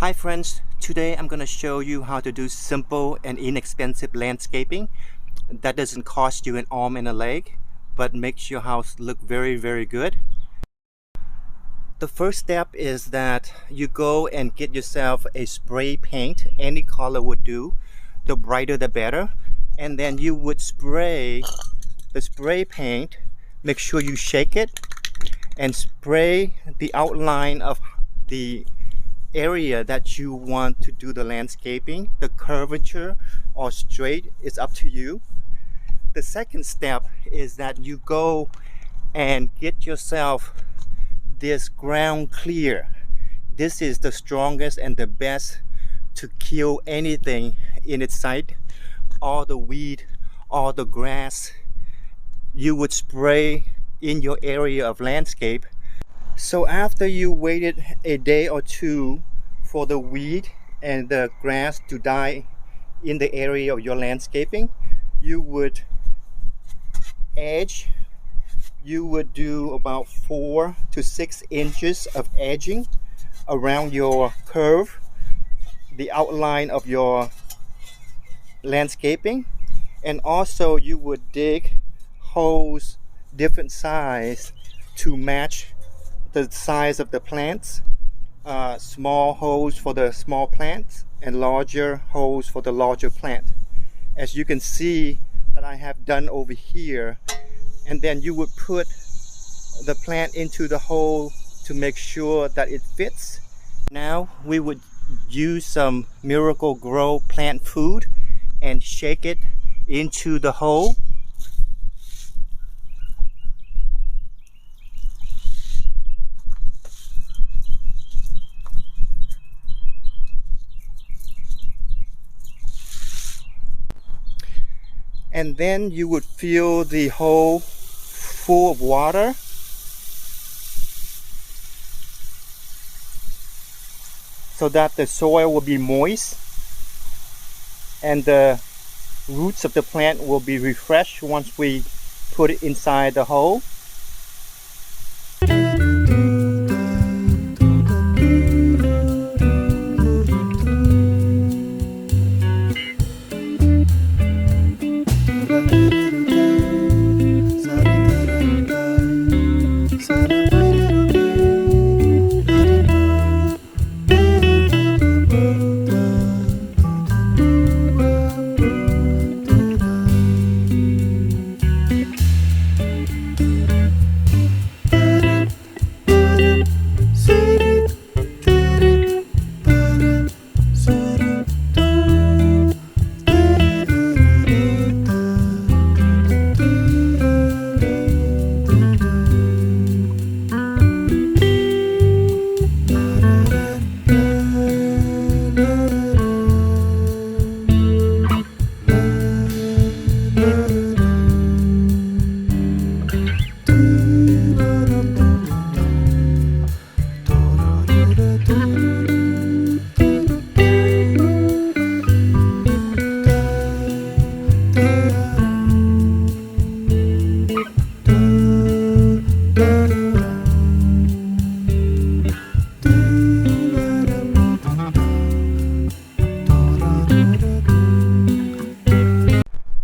Hi friends, today I'm going to show you how to do simple and inexpensive landscaping that doesn't cost you an arm and a leg but makes your house look very good. The first step is that you go and get yourself a spray paint. Any color would do, the brighter the better, and then you would spray the spray paint. Make sure you shake it and spray the outline of the area that you want to do the landscaping. The curvature or straight is up to you. The second step is that you go and get yourself this GroundClear. This is the strongest and the best to kill anything in its sight. All the weed, all the grass, you would spray in your area of landscape. So after you waited a day or two for the weed and the grass to die in the area of your landscaping, you would do about 4 to 6 inches of edging around your curve, the outline of your landscaping. And also you would dig holes different size to match the size of the plants. Small holes for the small plants and larger holes for the larger plant, as you can see that I have done over here. And then you would put the plant into the hole to make sure that it fits. Now we would use some Miracle-Gro plant food and shake it into the hole. And then you would fill the hole full of water. So that the soil will be moist and the roots of the plant will be refreshed once we put it inside the hole.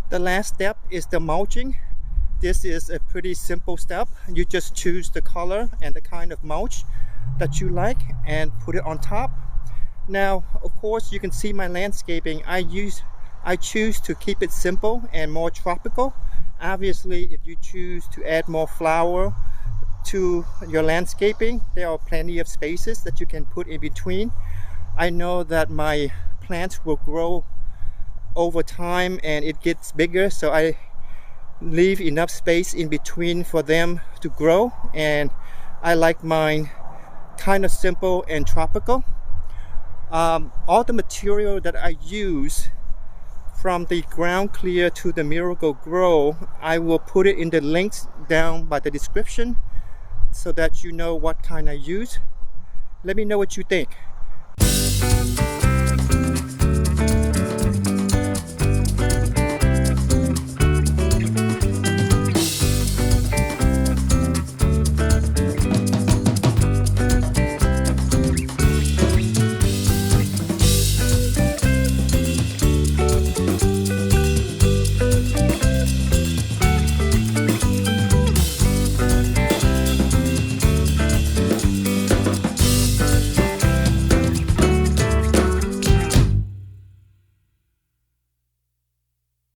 The last step is the mulching. This is a pretty simple step. You just choose the color and the kind of mulch that you like and put it on top. Now, of course, you can see my landscaping. I choose to keep it simple and more tropical. Obviously, if you choose to add more flower to your landscaping, there are plenty of spaces that you can put in between. I know that my plants will grow over time and it gets bigger, so I leave enough space in between for them to grow, and I like mine kind of simple and tropical. All the material that I use, from the GroundClear to the Miracle-Gro, I will put it in the links down by the description so that you know what kind I use. Let me know what you think.